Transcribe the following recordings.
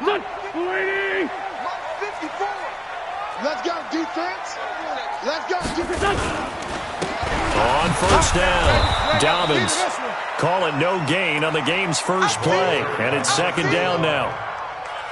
Bleeding. 54. Let's go, defense. Let's go, defense. On first down, Dobbins calling no gain on the game's first play, and it's second down now.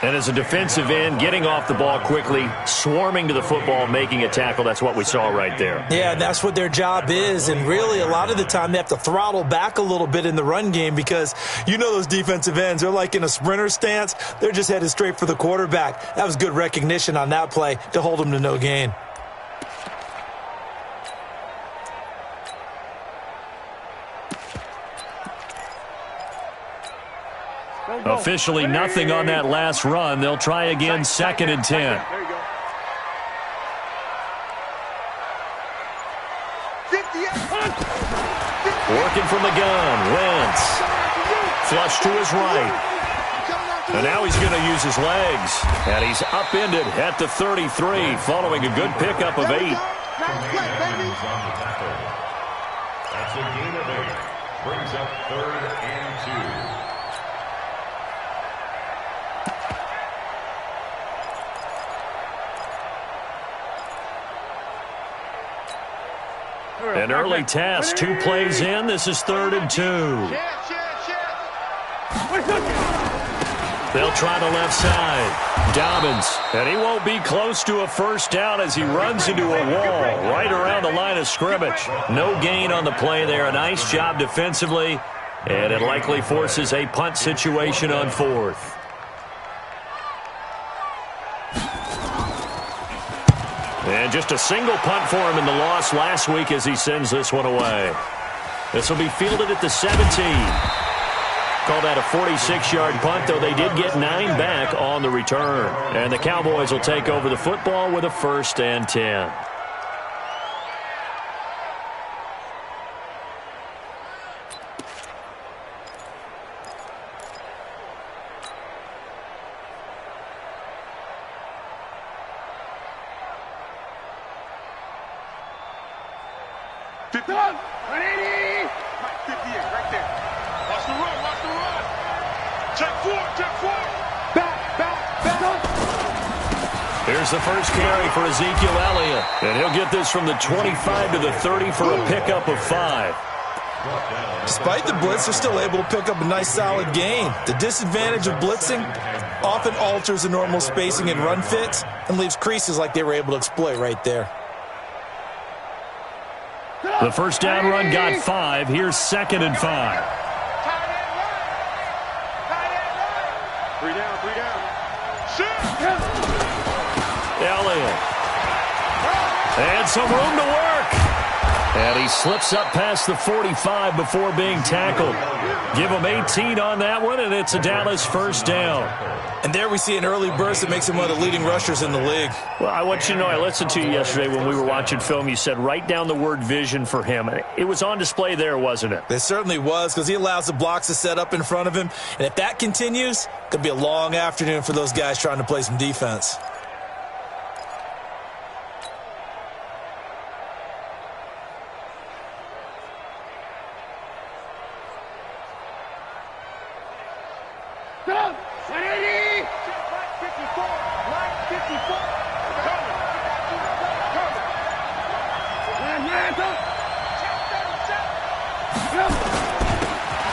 And as a defensive end, getting off the ball quickly, swarming to the football, making a tackle, that's what we saw right there. Yeah, that's what their job is, and really a lot of the time they have to throttle back a little bit in the run game because you know those defensive ends, they're like in a sprinter stance. They're just headed straight for the quarterback. That was good recognition on that play to hold them to no gain. Officially nothing on that last run. They'll try again, second and 10. There you go. 58. Working from the gun, Wentz. Flush to his right. And now he's going to use his legs. And he's upended at the 33, following a good pickup of 8. That's a gain of 8. Brings up 3rd and 2. An early test, 2 plays in. This is 3rd and 2. They'll try the left side. Dobbins, and he won't be close to a first down as he runs into a wall right around the line of scrimmage. No gain on the play there. A nice job defensively, and it likely forces a punt situation on 4th. And just a single punt for him in the loss last week as he sends this one away. This will be fielded at the 17. Call that a 46-yard punt, though they did get 9 back on the return. And the Cowboys will take over the football with a 1st and 10. Here's the first carry for Ezekiel Elliott. And he'll get this from the 25 to the 30 for a pickup of 5. Despite the blitz, they're still able to pick up a nice solid gain. The disadvantage of blitzing often alters the normal spacing and run fits and leaves creases like they were able to exploit right there. The first down run got 5. Here's 2nd and 5. 3 down, 3 down. Elliott. And some room to work. And he slips up past the 45 before being tackled. Give him 18 on that one, and it's a Dallas first down. And there we see an early burst that makes him one of the leading rushers in the league. Well, I want you to know, I listened to you yesterday when we were watching film. You said write down the word vision for him. It was on display there, wasn't it? It certainly was, because he allows the blocks to set up in front of him. And if that continues, it could be a long afternoon for those guys trying to play some defense.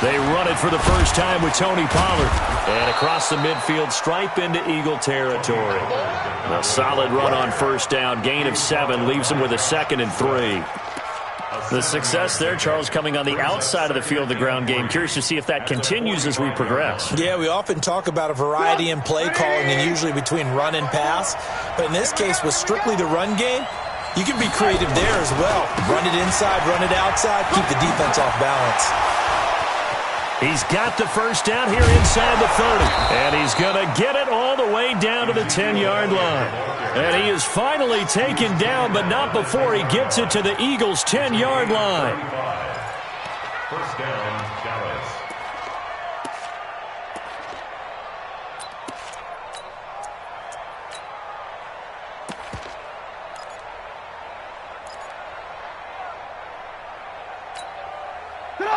They run it for the first time with Tony Pollard. And across the midfield stripe into Eagle territory. A solid run on first down. Gain of 7 leaves him with a 2nd and 3. The success there, Charles, coming on the outside of the field, the ground game. Curious to see if that continues as we progress. Yeah, we often talk about a variety in play calling and usually between run and pass. But in this case, with strictly the run game, you can be creative there as well. Run it inside, run it outside, keep the defense off balance. He's got the first down here inside the 30. And he's going to get it all the way down to the 10-yard line. And he is finally taken down, but not before he gets it to the Eagles' 10-yard line. First down, Dallas.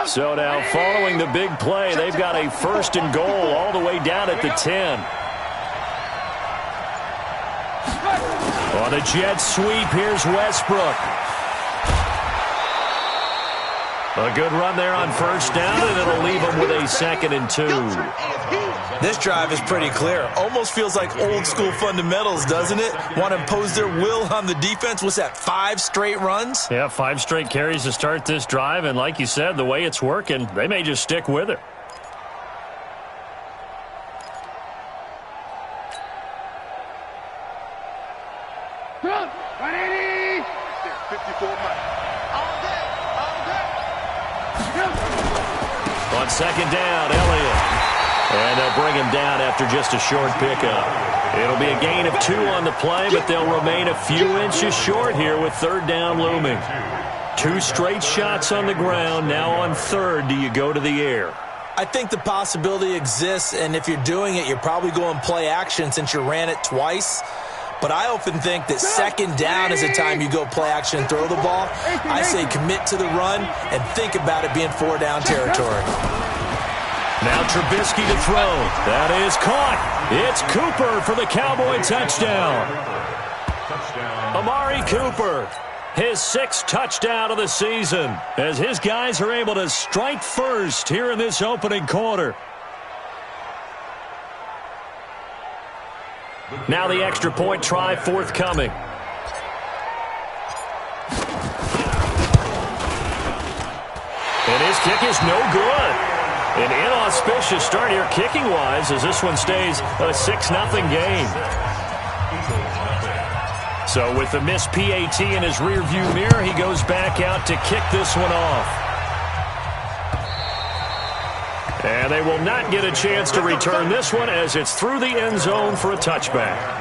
So now, following the big play, they've got a 1st and goal all the way down at the 10. On a jet sweep, here's Westbrook. A good run there on first down, and it'll leave them with a 2nd and 2. This drive is pretty clear. Almost feels like old school fundamentals, doesn't it? Want to impose their will on the defense. What's that, 5 straight runs? Yeah, 5 straight carries to start this drive, and like you said, the way it's working, they may just stick with it. Run! 180! 54 miles. On 2nd down, Elliott. And they'll bring him down after just a short pickup. It'll be a gain of 2 on the play, but they'll remain a few inches short here with 3rd down looming. 2 straight shots on the ground. Now on 3rd, do you go to the air? I think the possibility exists, and if you're doing it, you're probably going play action since you ran it twice. But I often think that 2nd down is a time you go play action and throw the ball. I say commit to the run and think about it being 4-down territory. Now Trubisky to throw. That is caught. It's Cooper for the Cowboy touchdown. Amari Cooper, his 6th touchdown of the season, as his guys are able to strike first here in this opening quarter. Now the extra point try forthcoming. And his kick is no good. An inauspicious start here kicking-wise as this one stays a 6-0 game. So with the missed PAT in his rearview mirror, he goes back out to kick this one off. And they will not get a chance to return this one as it's through the end zone for a touchback.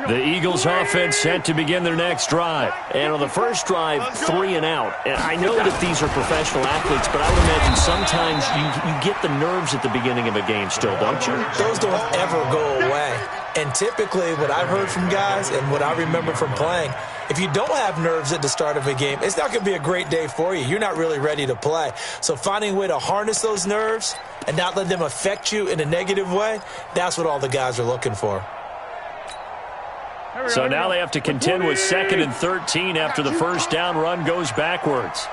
The Eagles offense set to begin their next drive. And on the first drive, 3 and out. And I know that these are professional athletes, but I would imagine sometimes you get the nerves at the beginning of a game still, don't you? Those don't ever go away. And typically what I've heard from guys and what I remember from playing, if you don't have nerves at the start of a game, it's not going to be a great day for you. You're not really ready to play. So finding a way to harness those nerves and not let them affect you in a negative way, that's what all the guys are looking for. So now they have to contend with 2nd and 13 after the first down run goes backwards.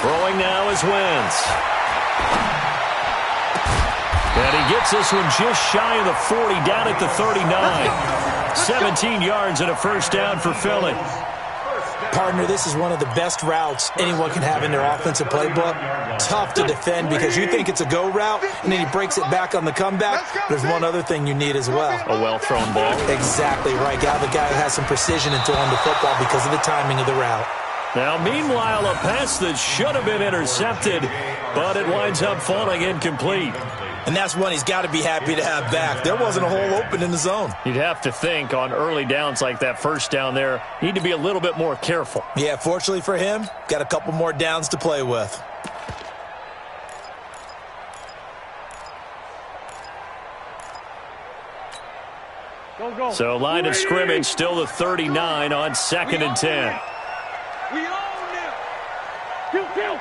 Throwing now is Wentz. And he gets this one just shy of the 40, down at the 39. 17 yards and a first down for Philly. Partner, this is one of the best routes anyone can have in their offensive playbook. Tough to defend because you think it's a go route, and then he breaks it back on the comeback. There's one other thing you need as well. A well-thrown ball. Exactly right. Got the guy who has some precision in throwing the football because of the timing of the route. Now, meanwhile, a pass that should have been intercepted, but it winds up falling incomplete. And that's one he's got to be happy to have back. There wasn't a hole open in the zone. You'd have to think on early downs like that first down there, need to be a little bit more careful. Yeah, fortunately for him, got a couple more downs to play with. Go. So line of scrimmage still the 39 on 2nd and 10. We own them. Kill.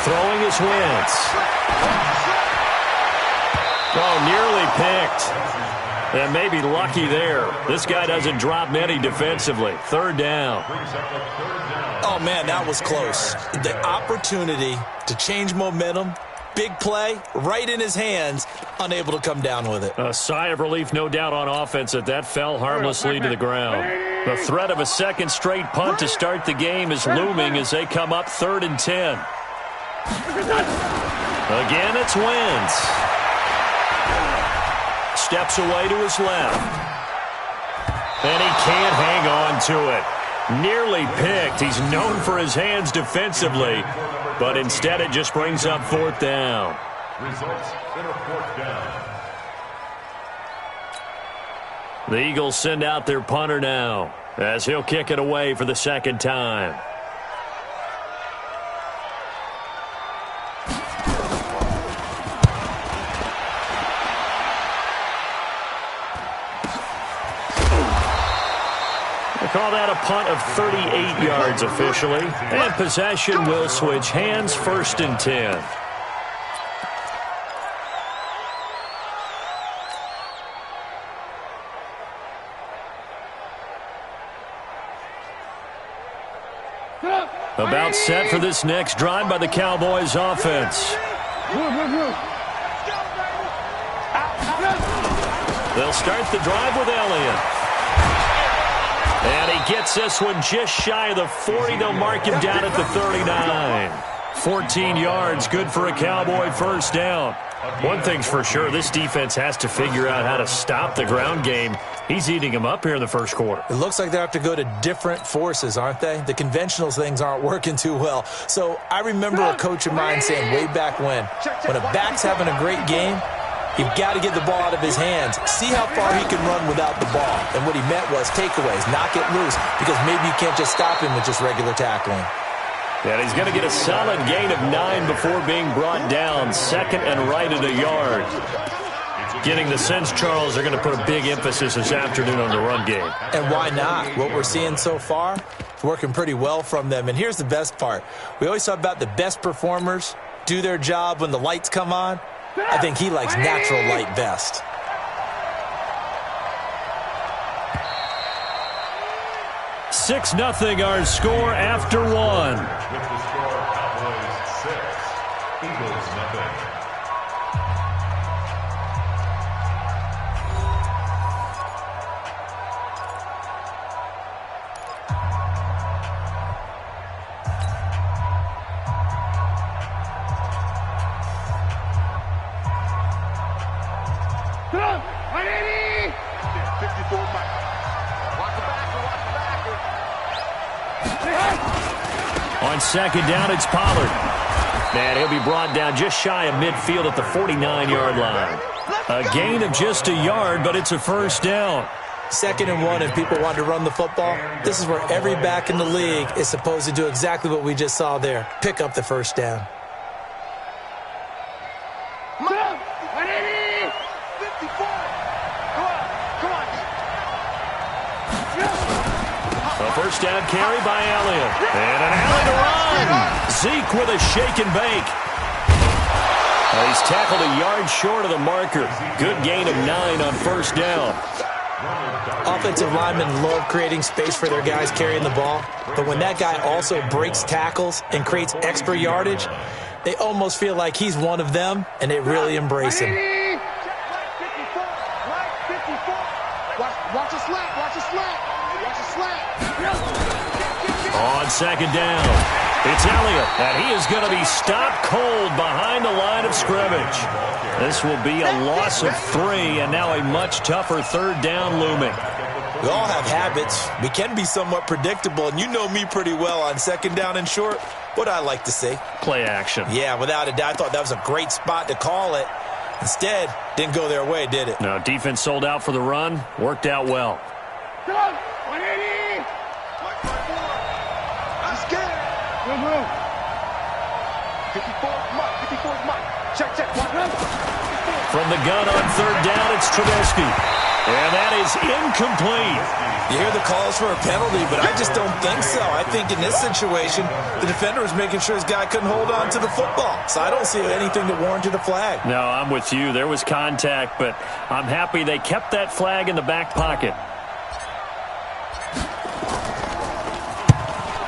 Throwing his Wentz. Oh, nearly picked. And maybe lucky there. This guy doesn't drop many defensively. 3rd down. Oh, man, that was close. The opportunity to change momentum, big play, right in his hands, unable to come down with it. A sigh of relief, no doubt, on offense that fell harmlessly to the ground. The threat of a second straight punt to start the game is looming as they come up 3rd and 10. Again, it's Wentz. Steps away to his left. And he can't hang on to it. Nearly picked. He's known for his hands defensively, but instead it just brings up 4th down. Results in a 4th down. The Eagles send out their punter now as he'll kick it away for the 2nd time. call that a punt of 38 yards officially. And possession will switch hands, 1st and 10. About set for this next drive by the Cowboys offense. They'll start the drive with Elliott. And he gets this one just shy of the 40. They'll mark him down at the 39. 14 yards, good for a Cowboy 1st down. One thing's for sure, this defense has to figure out how to stop the ground game. He's eating him up here in the 1st quarter. It looks like they have to go to different forces, aren't they? The conventional things aren't working too well. So I remember a coach of mine saying way back when a back's having a great game, you've got to get the ball out of his hands. See how far he can run without the ball. And what he meant was takeaways, knock it loose, because maybe you can't just stop him with just regular tackling. And he's going to get a solid gain of 9 before being brought down. 2nd and right at a yard. Getting the sense, Charles, they're going to put a big emphasis this afternoon on the run game. And why not? What we're seeing so far, it's working pretty well from them. And here's the best part. We always talk about the best performers do their job when the lights come on. I think he likes natural light best. Six nothing our score after one. With the score, Cowboys 6, Eagles nothing. On 2nd down, it's Pollard. And he'll be brought down just shy of midfield at the 49-yard line. A gain of just a yard, but it's a 1st down. 2nd and 1, if people want to run the football, this is where every back in the league is supposed to do exactly what we just saw there. Pick up the 1st down. A 1st down carry by Elliott. And an Allen to run. Zeke with a shake and bake. He's tackled a yard short of the marker. Good gain of 9 on 1st down. Offensive linemen love creating space for their guys carrying the ball. But when that guy also breaks tackles and creates extra yardage, they almost feel like he's one of them, and they really embrace him. Watch a slap, watch a slap. On 2nd down, it's Elliott, and he is going to be stopped cold behind the line of scrimmage. This will be a loss of 3, and now a much tougher 3rd down looming. We all have habits. We can be somewhat predictable, and you know me pretty well on 2nd down and short. What I like to see? Play action. Yeah, without a doubt. I thought that was a great spot to call it. Instead, didn't go their way, did it? No, defense sold out for the run. Worked out well. 180. I'm scared. Good move. 54 Mike. Check. From the gun on 3rd down, it's Trubisky. And that is incomplete. You hear the calls for a penalty, but I just don't think so. I think in this situation, the defender was making sure his guy couldn't hold on to the football. So I don't see anything that warranted a flag. No, I'm with you. There was contact, but I'm happy they kept that flag in the back pocket.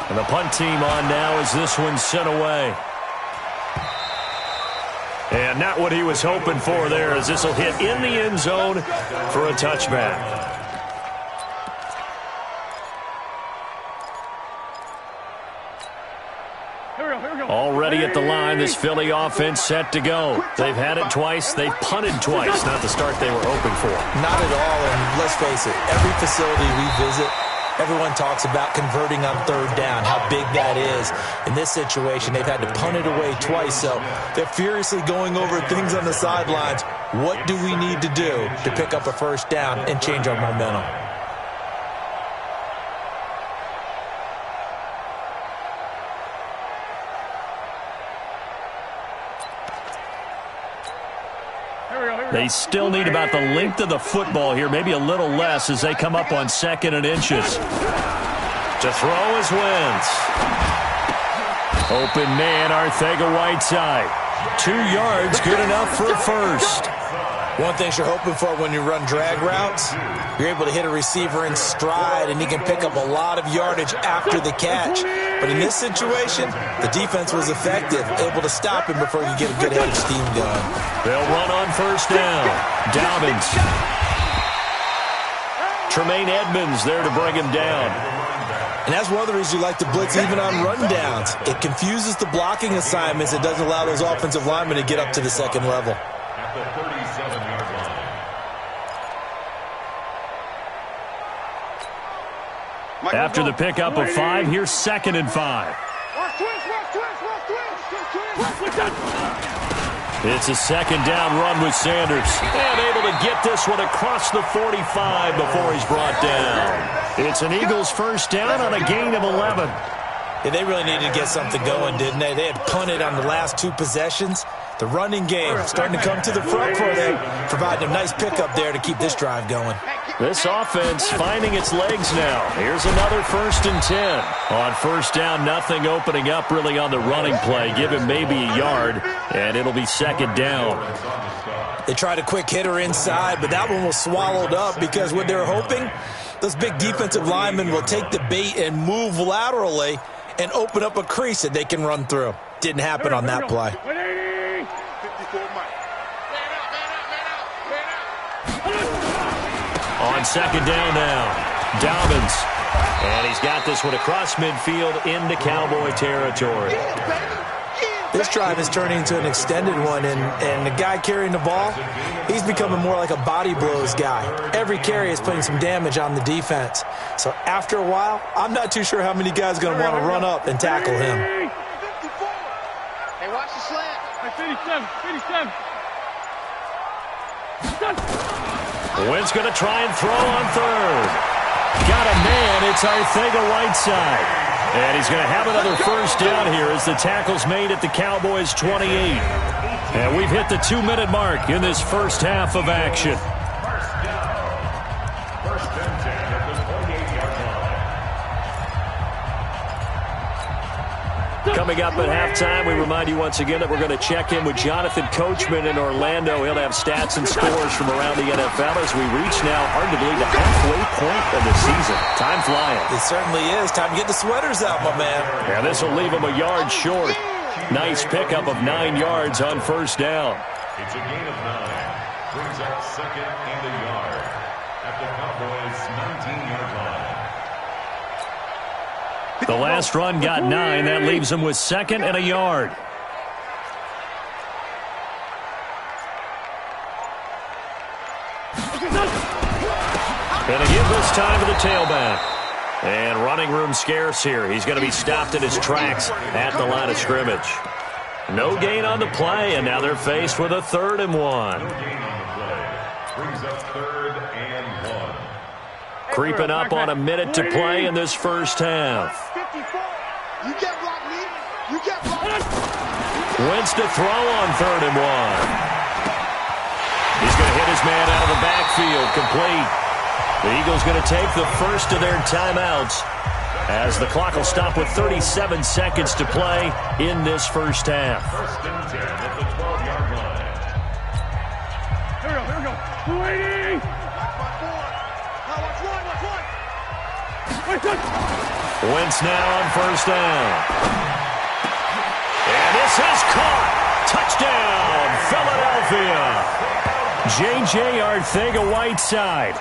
And the punt team on now as this one's sent away. And not what he was hoping for there, as this will hit in the end zone for a touchback. Already at the line, this Philly offense set to go. They've had it twice. They've punted twice. Not the start they were hoping for. Not at all, and let's face it, every facility we visit, everyone talks about converting on 3rd down, how big that is. In this situation, they've had to punt it away twice, so they're furiously going over things on the sidelines. What do we need to do to pick up a 1st down and change our momentum? They still need about the length of the football here, maybe a little less as they come up on 2nd and inches. To throw is Wentz. Open man, Arcega-Whiteside. 2 yards, good enough for a first. One thing you're hoping for when you run drag routes, you're able to hit a receiver in stride, and he can pick up a lot of yardage after the catch. But in this situation, the defense was effective, able to stop him before you get a good head of steam going. They'll run on first down. Dobbins. Tremaine Edmonds there to bring him down. And that's one of the reasons you like to blitz even on rundowns. It confuses the blocking assignments. It doesn't allow those offensive linemen to get up to the second level. At the 37-yard line. After the pickup of 5, here's 2nd and 5. It's a 2nd down run with Sanders. And able to get this one across the 45 before he's brought down. It's an Eagles first down on a gain of 11. Yeah, they really needed to get something going, didn't they? They had punted on the last 2 possessions. The running game starting to come to the front for them, providing a nice pickup there to keep this drive going. This offense finding its legs now. Here's another 1st and 10. On first down, nothing opening up really on the running play. Give him maybe a yard, and it'll be 2nd down. They tried a quick hitter inside, but that one was swallowed up because what they're hoping, those big defensive linemen will take the bait and move laterally and open up a crease that they can run through. Didn't happen on that play. On 2nd down now, Dobbins. And he's got this one across midfield into Cowboy territory. This drive is turning into an extended one, and the guy carrying the ball, he's becoming more like a body blows guy. Every carry is putting some damage on the defense. So after a while, I'm not too sure how many guys are going to want to run up and tackle him. Hey, watch the slant. 57. Wentz going to try and throw on 3rd. Got a man. It's Arcega-Whiteside. And he's going to have another first down here as the tackle's made at the Cowboys' 28. And we've hit the 2-minute mark in this first half of action. First and 10 at the 28-yard line. Coming up at halftime, we remind you once again that we're going to check in with Jonathan Coachman in Orlando. He'll have stats and scores from around the NFL as we reach now, hard to believe, the halfway point of the season. Time flying. It certainly is. Time to get the sweaters out, my man. Yeah, this will leave him a yard short. Nice pickup of 9 yards on first down. It's a gain of 9. Brings up 2nd and a yard at the Cowboys' 19-yard line. The last run got 9. That leaves him with 2nd and a yard. And again this time to the tailback. And running room scarce here. He's going to be stopped in his tracks at the line of scrimmage. No gain on the play, and now they're faced with a 3rd and 1. No gain on the play. Brings up 3rd and 1. Creeping up on a minute to play in this first half. 54. You get blocked, me. You get blocked. Wentz to throw on 3rd and 1. He's going to hit his man out of the backfield, complete. The Eagles going to take the first of their timeouts as the clock will stop with 37 seconds to play in this first half. 1st and 10 at the 12-yard line. Here we go. 280. Watch one. Wentz now on first down. And this is caught. Touchdown, Philadelphia. J.J. Arcega-Whiteside.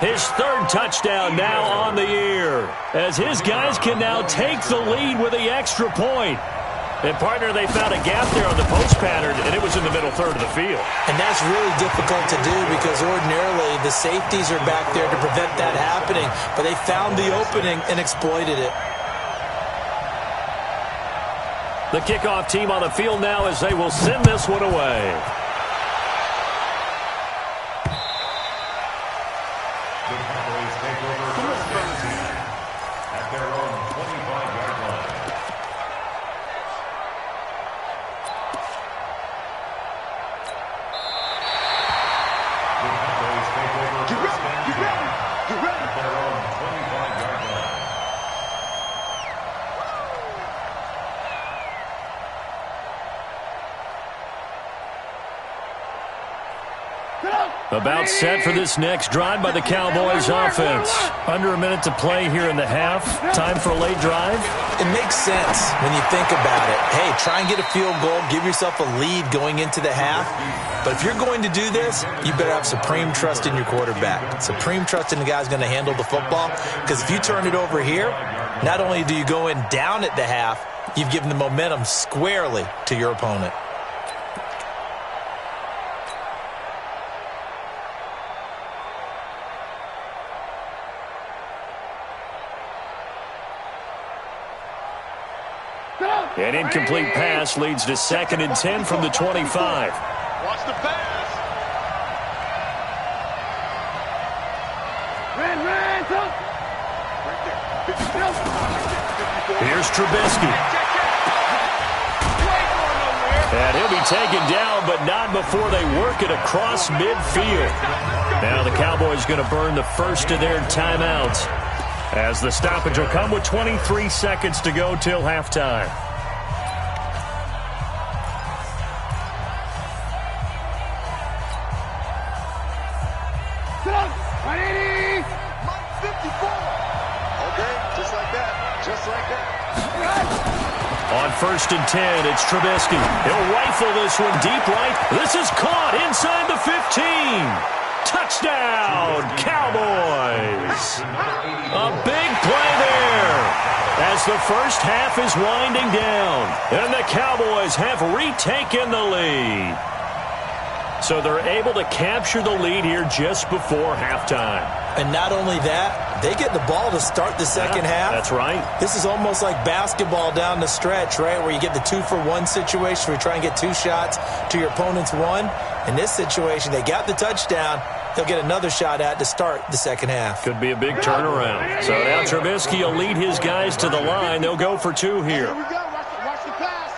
His 3rd touchdown now on the year, as his guys can now take the lead with the extra point. And, partner, they found a gap there on the post pattern, and it was in the middle 3rd of the field. And that's really difficult to do because ordinarily the safeties are back there to prevent that happening. But they found the opening and exploited it. The kickoff team on the field now as they will send this one away. The Cowboys take over first and 10 at their own 25-yard line. The Cowboys take over first and 10 at their own 25-yard line. About set for this next drive by the Cowboys offense. Under a minute to play here in the half. Time for a late drive. It makes sense when you think about it. Hey, try and get a field goal. Give yourself a lead going into the half. But if you're going to do this, you better have supreme trust in your quarterback. Supreme trust in the guy's going to handle the football. Because if you turn it over here, not only do you go in down at the half, you've given the momentum squarely to your opponent. An incomplete pass leads to 2nd and 10 from the 25. Watch the pass. Here's Trubisky. And he'll be taken down, but not before they work it across midfield. Now the Cowboys going to burn the first of their timeouts, as the stoppage will come with 23 seconds to go till halftime. On 1st and 10, it's Trubisky. He'll rifle this one deep right. This is caught inside the 15. Touchdown, Cowboys. A big play there as the first half is winding down. And the Cowboys have retaken the lead. So they're able to capture the lead here just before halftime. And not only that, they get the ball to start the second half. That's right. This is almost like basketball down the stretch, right, where you get the 2-for-1 situation where you try and get 2 shots to your opponent's 1. In this situation, they got the touchdown. They'll get another shot at to start the second half. Could be a big turnaround. So now Trubisky will lead his guys to the line. They'll go for 2 here. Here we go. Watch the pass.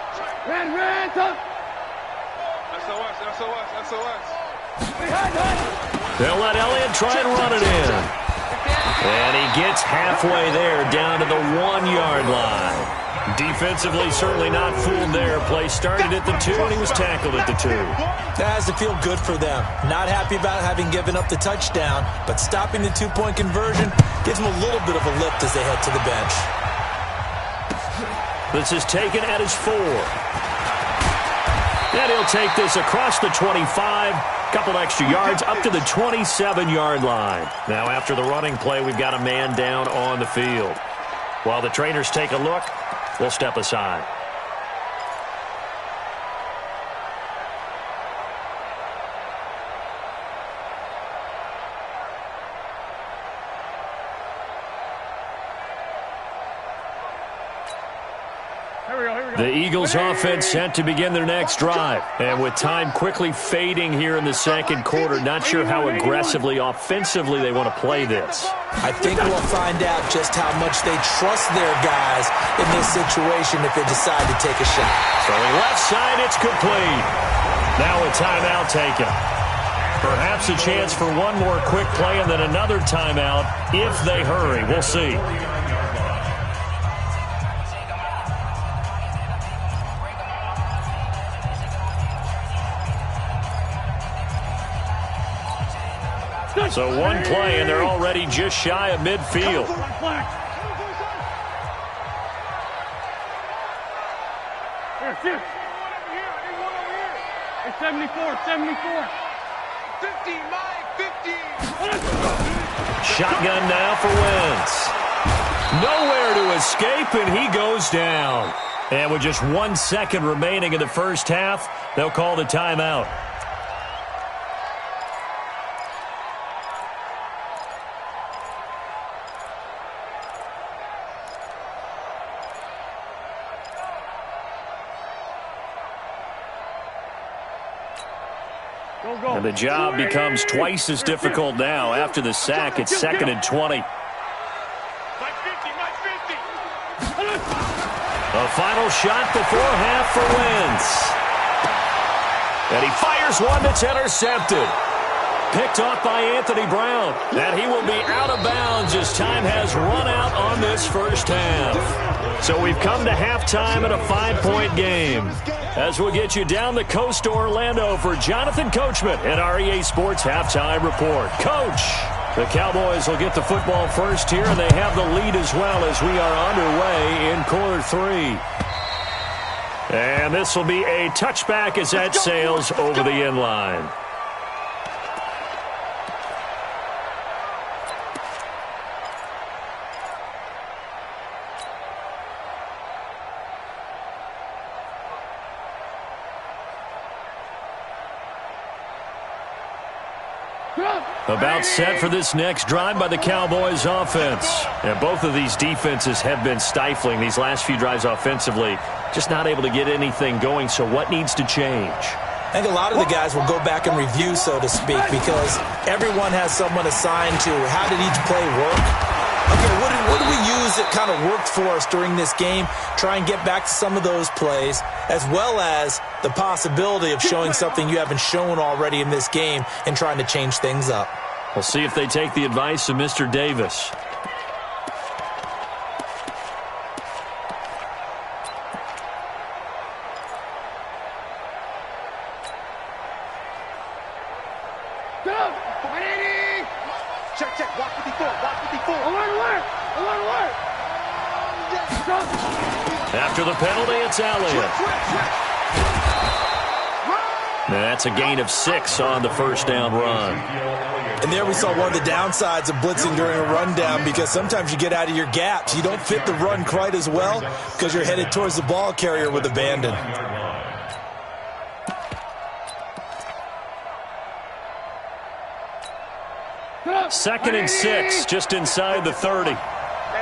SOS. They'll let Elliott try and run it in. And he gets halfway there, down to the 1-yard line. Defensively, certainly not fooled there. Play started at the 2, and he was tackled at the 2. That has to feel good for them. Not happy about having given up the touchdown, but stopping the 2-point conversion gives them a little bit of a lift as they head to the bench. This is taken at his 4. And he'll take this across the 25. Couple extra yards up to the 27-yard line. Now after the running play, we've got a man down on the field. While the trainers take a look, we'll step aside. The Eagles offense set to begin their next drive. And with time quickly fading here in the second quarter, not sure how aggressively, offensively they want to play this. I think we'll find out just how much they trust their guys in this situation if they decide to take a shot. So the left side, it's complete. Now a timeout taken. Perhaps a chance for one more quick play and then another timeout if they hurry. We'll see. So one play, and they're already just shy of midfield. It's 74. 15. Shotgun now for Wentz. Nowhere to escape, and he goes down. And with just 1 second remaining in the first half, they'll call the timeout. And the job becomes twice as difficult now. After the sack, it's 2nd and 20. A final shot before half for Wentz. And he fires one that's intercepted. picked off by Anthony Brown. And he will be out of bounds as time has run out on this first half. So we've come to halftime in a 5-point game. As we'll get you down the coast to Orlando for Jonathan Coachman at our EA Sports Halftime Report. Coach, the Cowboys will get the football first here, and they have the lead as well as we are underway in quarter 3. And this will be a touchback as that sails over the end line. About set for this next drive by the Cowboys offense. And both of these defenses have been stifling these last few drives offensively. Just not able to get anything going, so what needs to change? I think a lot of the guys will go back and review, so to speak, because everyone has someone assigned to how did each play work. Okay, what did we use that kind of worked for us during this game? Try and get back to some of those plays, as well as the possibility of showing something you haven't shown already in this game and trying to change things up. We'll see if they take the advice of Mr. Davis. Check. Watch 54. Alert. After the penalty, it's Elliott. That's a gain of 6 on the first down run. And there we saw one of the downsides of blitzing during a rundown, because sometimes you get out of your gaps. You don't fit the run quite as well because you're headed towards the ball carrier with abandon. Second and 6, just inside the 30. Man,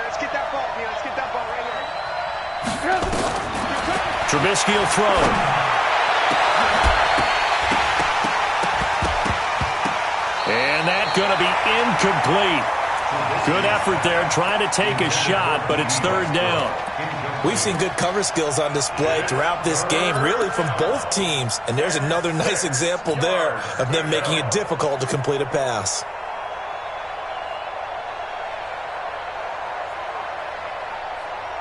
let's get that ball, man. Let's get that ball right here. Trubisky will throw. And that's going to be incomplete. Good effort there, trying to take a shot, but it's third down. We've seen good cover skills on display throughout this game, really from both teams. And there's another nice example there of them making it difficult to complete a pass.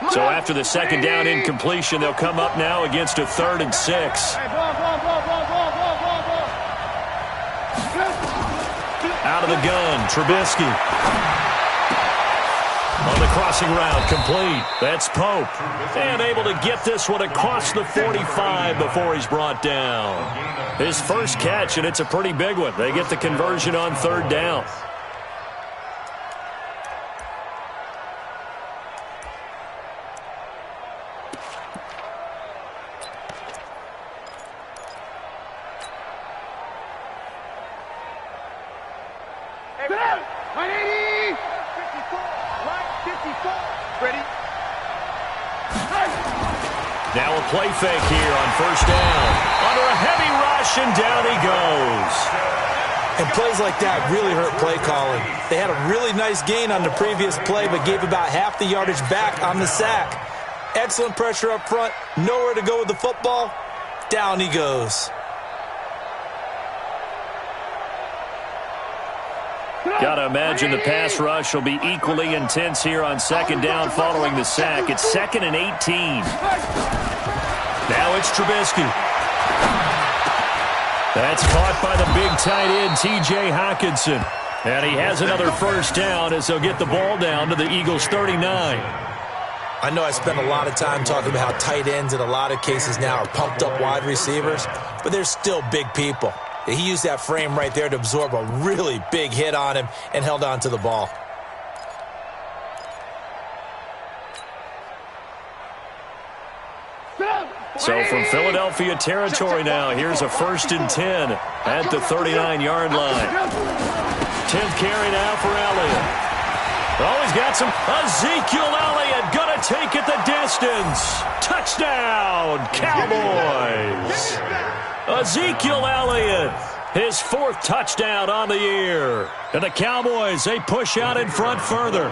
So after the second down incompletion, they'll come up now against a 3rd and 6. Out of the gun, Trubisky. On the crossing route, complete. That's Pope. And able to get this one across the 45 before he's brought down. His first catch, and it's a pretty big one. They get the conversion on 3rd down. Now a play fake here on first down. Under a heavy rush, and down he goes. And plays like that really hurt play calling. They had a really nice gain on the previous play, but gave about half the yardage back on the sack. Excellent pressure up front. Nowhere to go with the football. Down he goes. Got to imagine the pass rush will be equally intense here on second down following the sack. It's 2nd and 18. Now it's Trubisky. That's caught by the big tight end, T.J. Hockenson. And he has another first down as they'll get the ball down to the Eagles' 39. I know I spent a lot of time talking about how tight ends in a lot of cases now are pumped up wide receivers, but they're still big people. He used that frame right there to absorb a really big hit on him and held on to the ball. So from Philadelphia territory now, here's a 1st and 10 at the 39-yard line. 10th carry now for Elliott. Oh, he's got some. Ezekiel Elliott going to take it the distance. Touchdown, Cowboys. Ezekiel Elliott His 4th touchdown on the year. And the Cowboys, they push out in front further.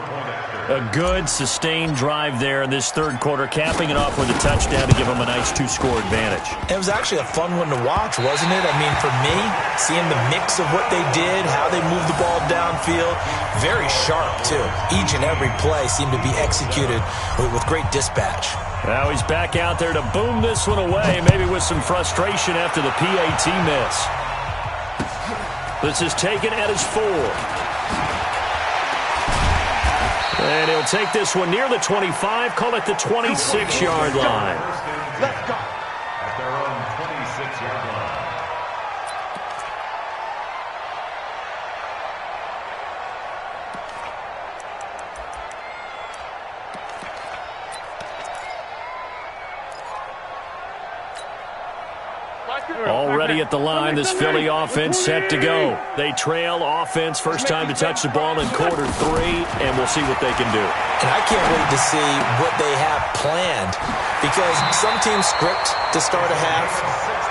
A good, sustained drive there in this 3rd quarter, capping it off with a touchdown to give them a nice 2-score advantage. It was actually a fun one to watch, wasn't it? I mean, for me, seeing the mix of what they did, how they moved the ball downfield, very sharp, too. Each and every play seemed to be executed with great dispatch. Now he's back out there to boom this one away, maybe with some frustration after the PAT miss. This is taken at his 4. And he'll take this one near the 25, call it the 26-yard line. Let's go. At their own 26-yard line. Already at the line, this Philly offense set to go. They trail offense, first time to touch the ball in quarter 3, and we'll see what they can do. And I can't wait to see what they have planned, because some teams script to start a half.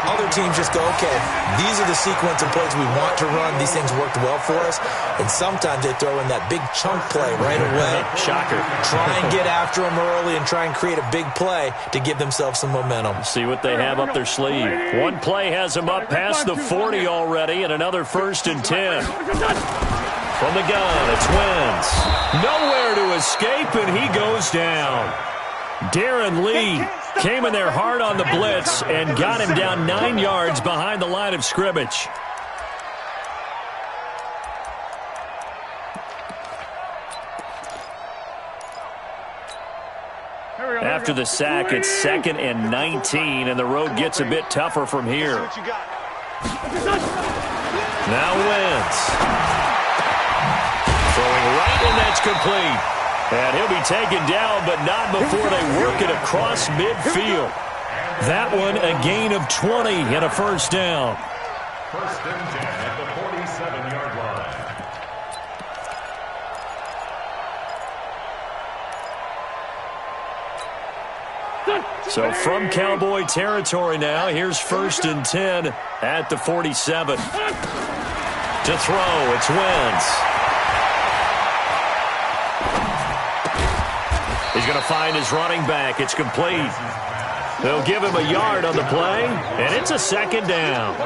Other teams just go, okay, these are the sequence of plays we want to run. These things worked well for us. And sometimes they throw in that big chunk play right away. Shocker. Try and get after them early and try and create a big play to give themselves some momentum. See what they have up their sleeve. One play has them up past the 40 already, and another 1st and 10. From the gun, it's Wentz. Nowhere to escape, and he goes down. Darren Lee came in there hard on the blitz and got him down 9 yards behind the line of scrimmage. After the sack, it's 2nd and 19, and the road gets a bit tougher from here. Now Wentz. Throwing right, and that's complete. And he'll be taken down, but not before they work it across midfield. That one, a gain of 20 and a 1st down. 1st and 10 at the 47-yard line. So from Cowboy territory now, here's 1st and 10 at the 47. To throw, it's Wentz. He's going to find his running back. It's complete. They'll give him a yard on the play, and it's a 2nd down.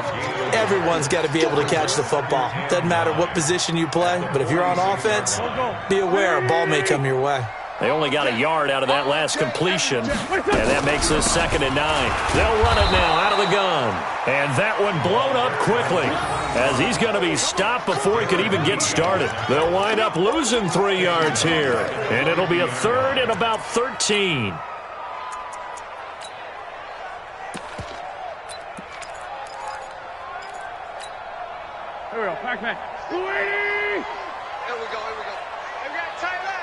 Everyone's got to be able to catch the football. Doesn't matter what position you play, but if you're on offense, be aware a ball may come your way. They only got a yard out of that last completion, and that makes this 2nd and 9. They'll run it now out of the gun. And that one blown up quickly as he's going to be stopped before he could even get started. They'll wind up losing 3 yards here, and it'll be a 3rd and about 13. Here we go, Pac-Man. Here we go, here we go. We got tight left.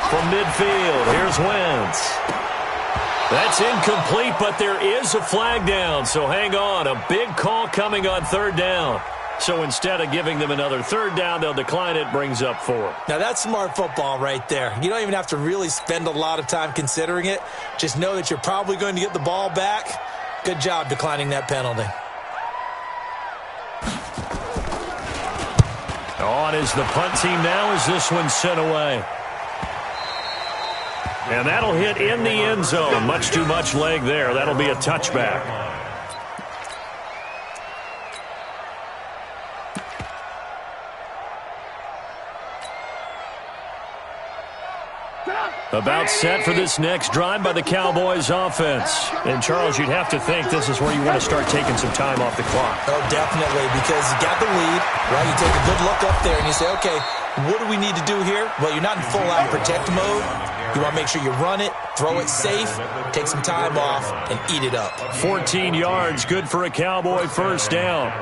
From midfield, here's Wentz. That's incomplete, but there is a flag down, so hang on. A big call coming on 3rd down. So instead of giving them another 3rd down, they'll decline it, brings up 4. Now, that's smart football right there. You don't even have to really spend a lot of time considering it. Just know that you're probably going to get the ball back. Good job declining that penalty. On is the punt team now as this one's sent away. And that'll hit in the end zone. Much too much leg there. That'll be a touchback. About set for this next drive by the Cowboys offense. And, Charles, you'd have to think this is where you want to start taking some time off the clock. Oh, definitely, because you got the lead, right? You take a good look up there and you say, okay, what do we need to do here? Well, you're not in full-out protect mode. You want to make sure you run it, throw it safe, take some time off, and eat it up. 14 yards, good for a Cowboy 1st down.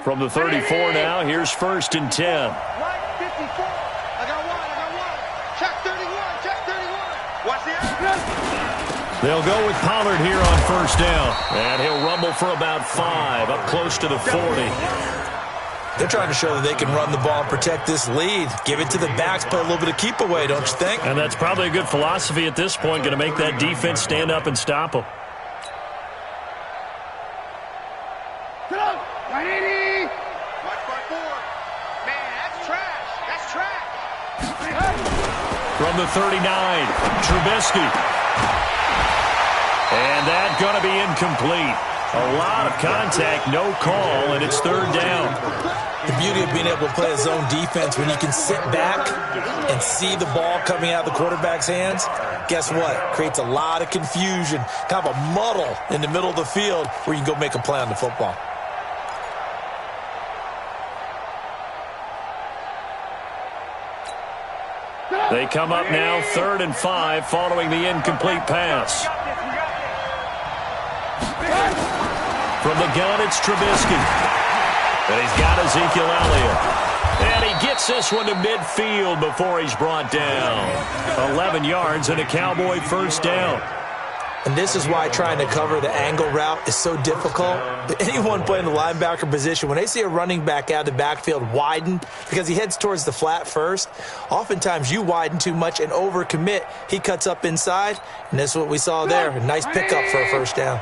From the 34 now, here's 1st and 10. Right, 54. I got one. Check 31. Watch the action. They'll go with Pollard here on 1st down. And he'll rumble for about 5, up close to the 40. They're trying to show that they can run the ball and protect this lead. Give it to the backs, play a little bit of keep away, don't you think? And that's probably a good philosophy at this point, going to make that defense stand up and stop them. From the 39, Trubisky. And that's going to be incomplete. A lot of contact, no call, and it's third down. The beauty of being able to play a zone defense when you can sit back and see the ball coming out of the quarterback's hands, guess what? Creates a lot of confusion, kind of a muddle in the middle of the field where you can go make a play on the football. They come up now 3rd and 5 following the incomplete pass. From the gun, it's Trubisky. And he's got Ezekiel Elliott. And he gets this one to midfield before he's brought down. 11 yards and a Cowboy first down. And this is why trying to cover the angle route is so difficult. Anyone playing the linebacker position, when they see a running back out of the backfield widen because he heads towards the flat first, oftentimes you widen too much and overcommit. He cuts up inside, and that's what we saw there. A nice pickup for a first down.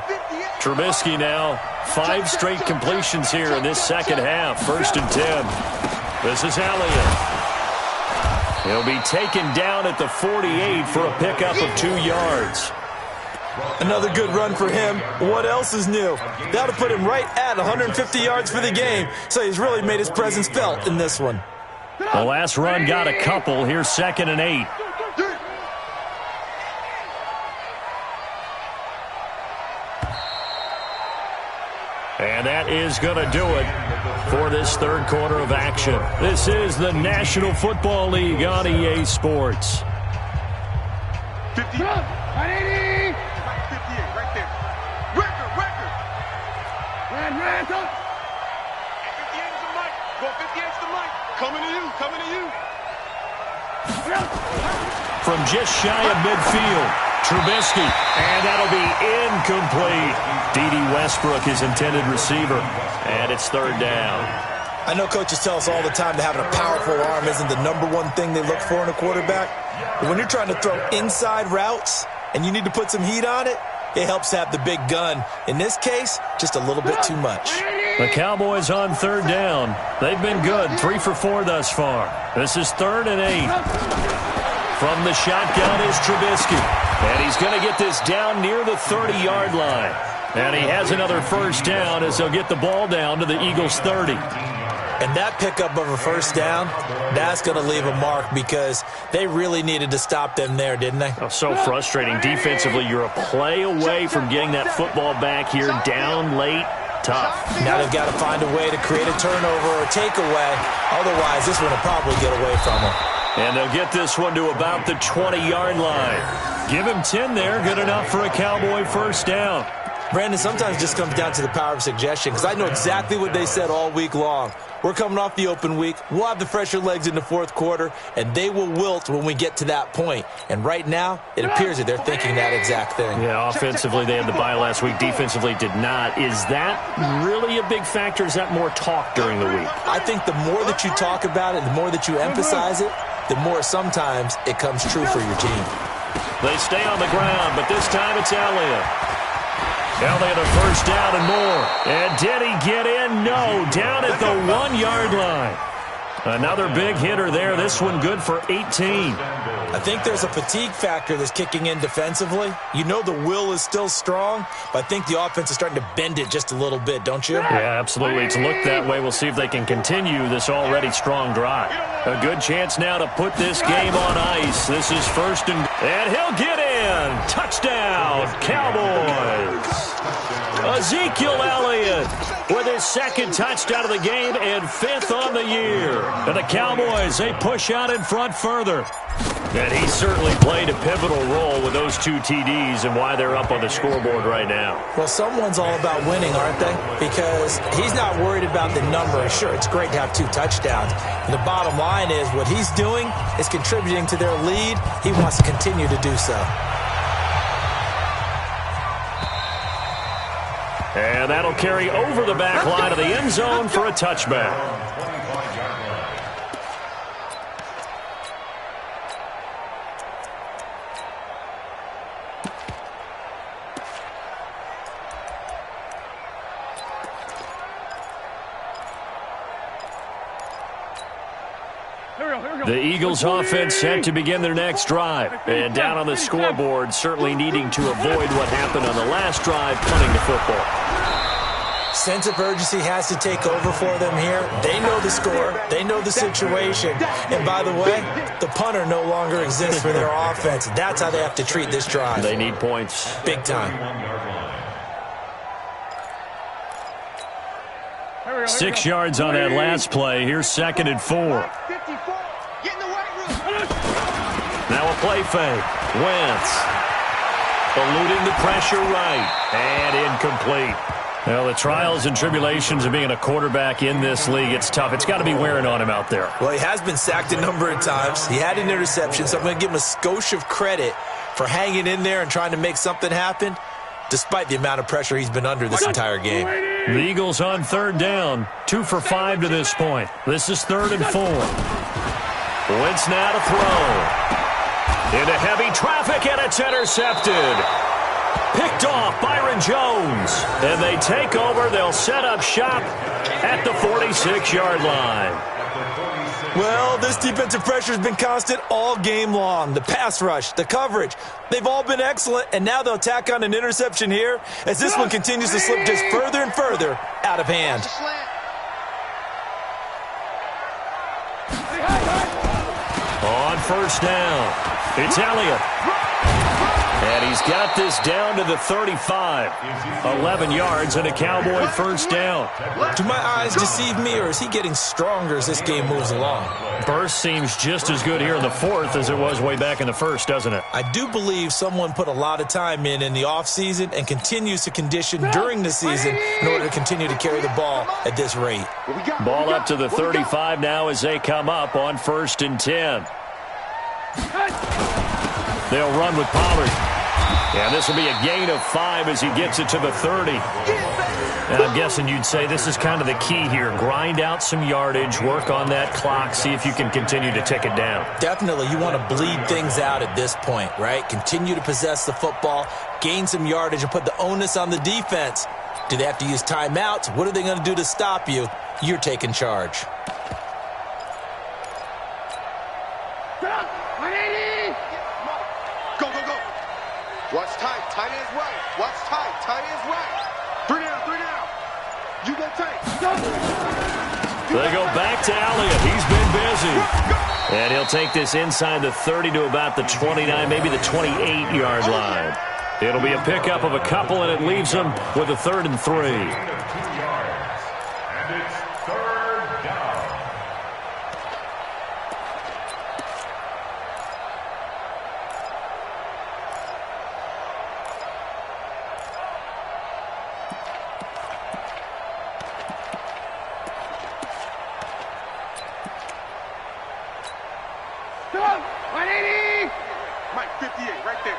Trubisky now, 5 straight completions here in this second half. 1st and 10. This is Elliott. He'll be taken down at the 48 for a pickup of 2 yards. Another good run for him. What else is new? That'll put him right at 150 yards for the game, so he's really made his presence felt in this one. The last run got a couple. Here's 2nd and 8. And that is going to do it for this third quarter of action. This is the National Football League on EA Sports. 50. 180. 58, right there. Record. Ran. 58 is the mic. Go 58 is the mic. Coming to you. From just shy of midfield, Trubisky. And that'll be incomplete. D.D. Westbrook, his intended receiver. And it's third down. I know coaches tell us all the time that having a powerful arm isn't the #1 thing they look for in a quarterback. But when you're trying to throw inside routes and you need to put some heat on it, it helps to have the big gun. In this case, just a little bit too much. The Cowboys on third down. They've been good, 3 for 4 thus far. This is 3rd and 8. From the shotgun is Trubisky. And he's going to get this down near the 30-yard line. And he has another first down as they'll get the ball down to the Eagles' 30. And that pickup of a first down, that's going to leave a mark because they really needed to stop them there, didn't they? Oh, so frustrating. Defensively, you're a play away from getting that football back here down late. Tough. Now they've got to find a way to create a turnover or a takeaway. Otherwise, this one will probably get away from them. And they'll get this one to about the 20-yard line. Give him 10 there. Good enough for a Cowboy first down. Brandon, sometimes it just comes down to the power of suggestion because I know exactly what they said all week long. We're coming off the open week. We'll have the fresher legs in the fourth quarter, and they will wilt when we get to that point. And right now, it appears that they're thinking that exact thing. Yeah, offensively, they had the bye last week. Defensively, did not. Is that really a big factor? Is that more talk during the week? I think the more that you talk about it, the more that you emphasize it, the more sometimes it comes true for your team. They stay on the ground, but this time it's Elliott. Elliott a first down and more. And did he get in? No. Down at the 1-yard line. Another big hitter there. This one good for 18. I think there's a fatigue factor that's kicking in defensively. You know the will is still strong, but I think the offense is starting to bend it just a little bit, don't you? Yeah, absolutely. It's looked that way. We'll see if they can continue this already strong drive. A good chance now to put this game on ice. This is first and he'll get in. Touchdown, Cowboys. Ezekiel Elliott with his second touchdown of the game and 5th on the year. And the Cowboys, they push out in front further. And he certainly played a pivotal role with those 2 TDs and why they're up on the scoreboard right now. Well, someone's all about winning, aren't they? Because he's not worried about the number. Sure, it's great to have 2 touchdowns. The bottom line is what he's doing is contributing to their lead. He wants to continue to do so. And that'll carry over the back line of the end zone for a touchback. The Eagles offense set to begin their next drive. And down on the scoreboard, certainly needing to avoid what happened on the last drive, punting the football. Sense of urgency has to take over for them here. They know the score. They know the situation. And by the way, the punter no longer exists for their offense. That's how they have to treat this drive. They need points. Big time. 6 yards on that last play. Here's 2nd and 4. Now a play fake. Wentz eluding the pressure right. And incomplete. Well, the trials and tribulations of being a quarterback in this league, it's tough. It's got to be wearing on him out there. Well, he has been sacked a number of times. He had an interception, so I'm going to give him a skosh of credit for hanging in there and trying to make something happen, despite the amount of pressure he's been under this entire game. The Eagles on 3rd down. 2 for 5 to this point. This is 3rd and 4. Wentz now to throw. Into heavy traffic, and it's intercepted. Picked off Byron Jones. And they take over. They'll set up shop at the 46-yard line. Well, this defensive pressure has been constant all game long. The pass rush, the coverage, they've all been excellent, and now they'll tack on an interception here as this one continues to slip just further and further out of hand. On 1st down, it's Elliott. And he's got this down to the 35. 11 yards and a Cowboy 1st down. Do my eyes deceive me, or is he getting stronger as this game moves along? Burst seems just as good here in the 4th as it was way back in the 1st, doesn't it? I do believe someone put a lot of time in the offseason and continues to condition during the season in order to continue to carry the ball at this rate. Ball up to the 35 now as they come up on 1st and 10. They'll run with Pollard. And this will be a gain of 5 as he gets it to the 30. And I'm guessing you'd say this is kind of the key here. Grind out some yardage, work on that clock, see if you can continue to tick it down. Definitely. You want to bleed things out at this point, right? Continue to possess the football, gain some yardage, and put the onus on the defense. Do they have to use timeouts? What are they going to do to stop you? You're taking charge. Watch time. Time is right. Watch time. Time is right. 3 down. 3 down. You go tight. They go back to Elliott. He's been busy. And he'll take this inside the 30 to about the 29, maybe the 28-yard line. It'll be a pickup of a couple, and it leaves them with a 3rd and 3. And it's 3rd down. Mike, 58, right there.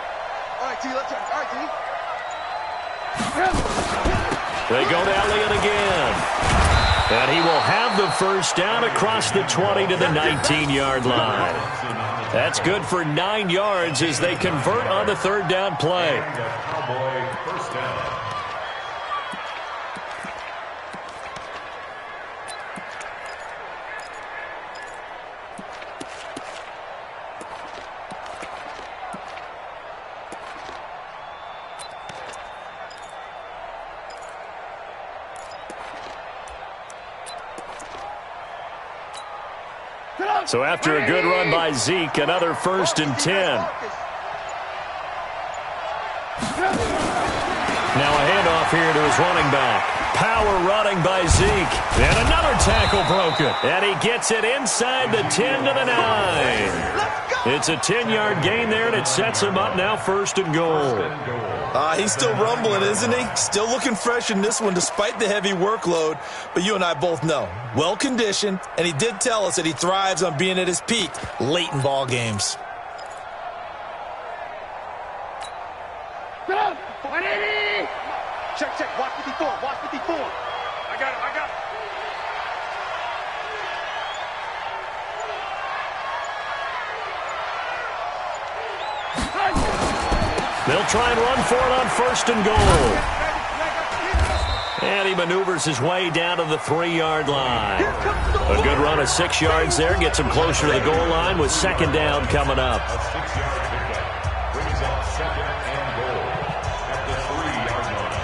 All right, T, let's go. All right, T. They go to Elliott again. And he will have the 1st down across the 20 to the 19-yard line. That's good for 9 yards as they convert on the 3rd down play. Cowboy 1st down. So after a good run by Zeke, another 1st and 10. Now a handoff here to his running back. Power running by Zeke. And another tackle broken. And he gets it inside the 10 to the 9. It's a 10-yard gain there, and it sets him up now 1st and goal. He's still rumbling, isn't he? Still looking fresh in this one despite the heavy workload. But you and I both know, well-conditioned, and he did tell us that he thrives on being at his peak late in ball games. Check, check. Watch 54. Watch 54. I got it. They'll try and run for it on 1st and goal. And he maneuvers his way down to the 3-yard line. A good run of 6 yards there gets him closer to the goal line with 2nd down coming up. A 6-yard pickup brings up 2nd and goal at the 3-yard line.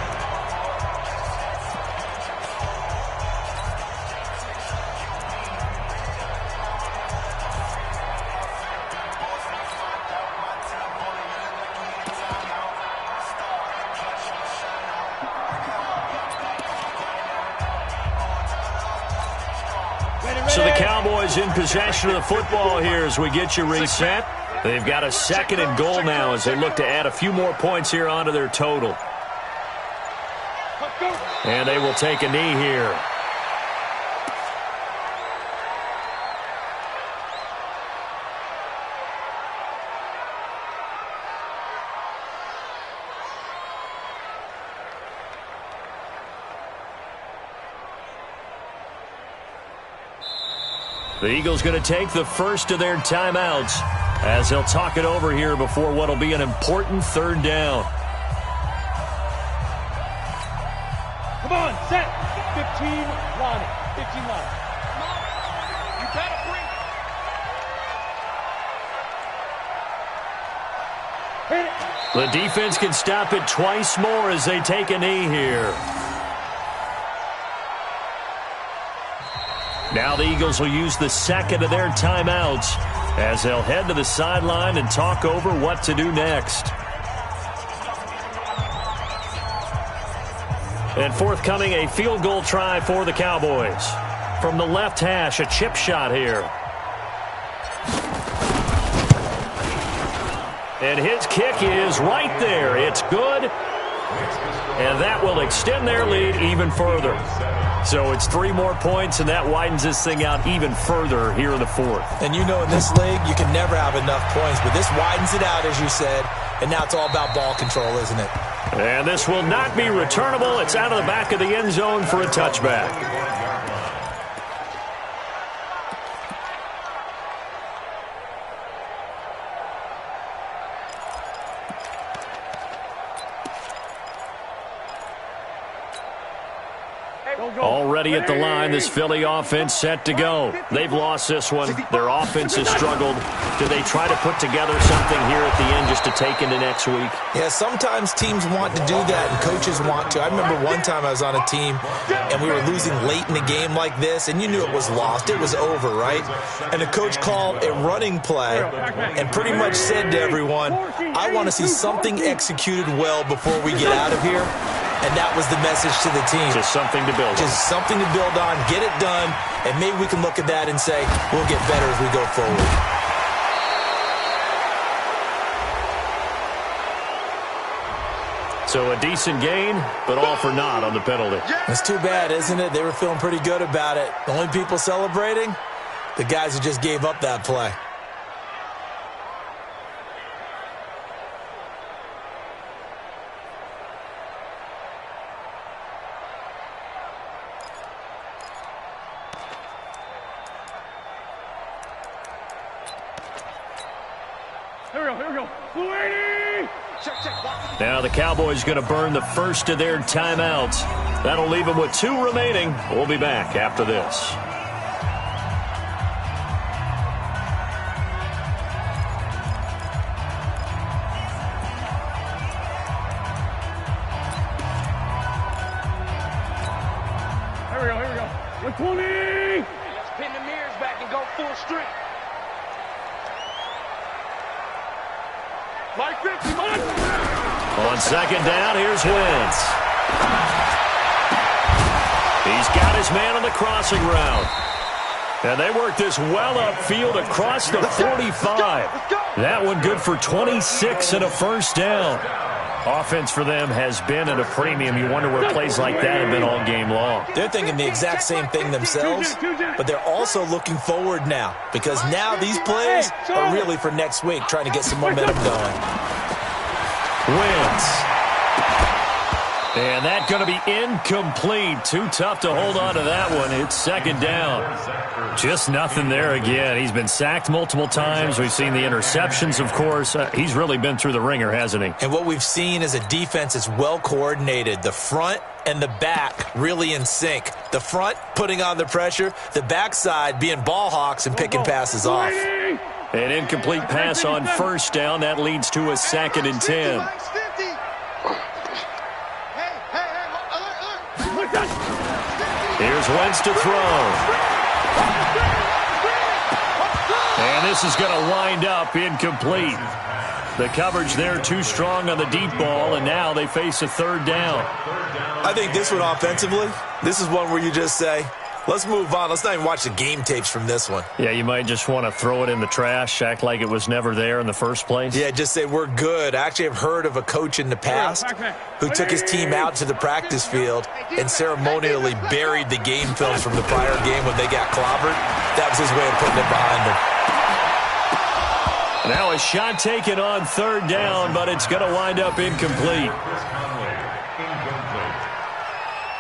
So the Cowboys in possession of the football here as we get you reset. They've got a 2nd and goal now as they look to add a few more points here onto their total. And they will take a knee here. The Eagles going to take the first of their timeouts as they'll talk it over here before what will be an important 3rd down. Come on, set. 15 line. 15 line. You gotta bring. Hit it. The defense can stop it twice more as they take a knee here. Now the Eagles will use the 2nd of their timeouts as they'll head to the sideline and talk over what to do next. And forthcoming, a field goal try for the Cowboys. From the left hash, a chip shot here. And his kick is right there. It's good. And that will extend their lead even further. So it's 3 more points, and that widens this thing out even further here in the 4th. And you know in this league, you can never have enough points, but this widens it out, as you said, and now it's all about ball control, isn't it? And this will not be returnable. It's out of the back of the end zone for a touchback. Already at the line, this Philly offense set to go. They've lost this one. Their offense has struggled. Do they try to put together something here at the end just to take into next week? Yeah, sometimes teams want to do that and coaches want to. I remember one time I was on a team and we were losing late in the game like this, and you knew it was lost. It was over, right? And the coach called a running play and pretty much said to everyone, I want to see something executed well before we get out of here. And that was the message to the team. Just something to build on. Just something to build on, get it done, and maybe we can look at that and say, we'll get better as we go forward. So a decent gain, but all for naught on the penalty. That's too bad, isn't it? They were feeling pretty good about it. The only people celebrating, the guys who just gave up that play. Here we go. Now the Cowboys going to burn the first of their timeouts. That'll leave them with 2 remaining. We'll be back after this. Here we go. 120. Let's pin the mirrors back and go full strength. Like 50, man. On 2nd down, here's Wentz. He's got his man on the crossing route. And they work this well upfield across the 45. That one good for 26 and a first down. Offense for them has been at a premium. You wonder where plays like that have been all game long. They're thinking the exact same thing themselves, but they're also looking forward now because now these plays are really for next week, trying to get some momentum going. Wentz. And that's going to be incomplete. Too tough to hold on to that one. It's second down. Just nothing there again. He's been sacked multiple times. We've seen the interceptions, of course. He's really been through the ringer, hasn't he? And what we've seen is a defense that's well coordinated. The front and the back really in sync. The front putting on the pressure. The backside being ball hawks and picking passes off. An incomplete pass on first down. That leads to a 2nd and 10. Here's Wentz to throw. And this is going to wind up incomplete. The coverage there too strong on the deep ball, and now they face a 3rd down. I think this one offensively, this is one where you just say, let's move on. Let's not even watch the game tapes from this one. Yeah, you might just want to throw it in the trash, act like it was never there in the first place. Yeah, just say we're good. I actually have heard of a coach in the past who took his team out to the practice field and ceremonially buried the game films from the prior game when they got clobbered. That was his way of putting it behind them. Now a shot taken on 3rd down, but it's going to wind up incomplete.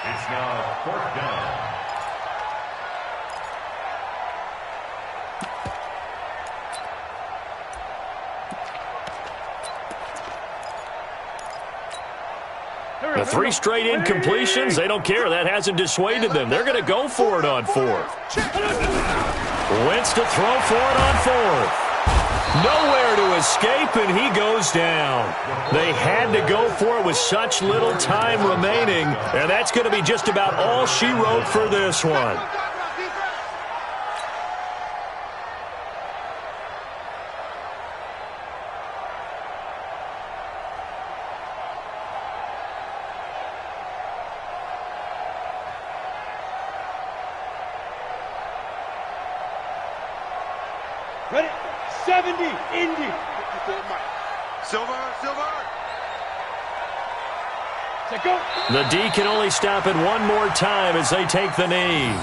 It's now 4th down. The 3 straight incompletions, they don't care. That hasn't dissuaded them. They're going to go for it on 4th. Wentz to throw for it on 4th. Nowhere to escape, and he goes down. They had to go for it with such little time remaining, and that's going to be just about all she wrote for this one. Ready? 70, Indy. Silver. Set, go. The D can only stop it one more time as they take the knee.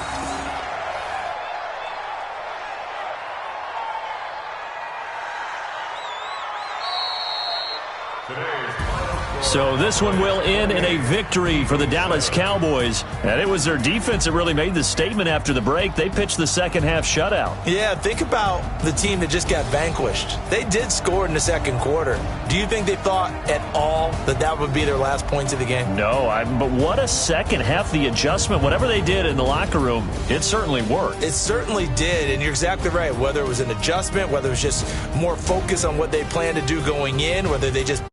So this one will end in a victory for the Dallas Cowboys. And it was their defense that really made the statement after the break. They pitched the second half shutout. Yeah, think about the team that just got vanquished. They did score in the second quarter. Do you think they thought at all that that would be their last points of the game? No, but what a second half. The adjustment, whatever they did in the locker room, it certainly worked. It certainly did, and you're exactly right. Whether it was an adjustment, whether it was just more focus on what they planned to do going in, whether they just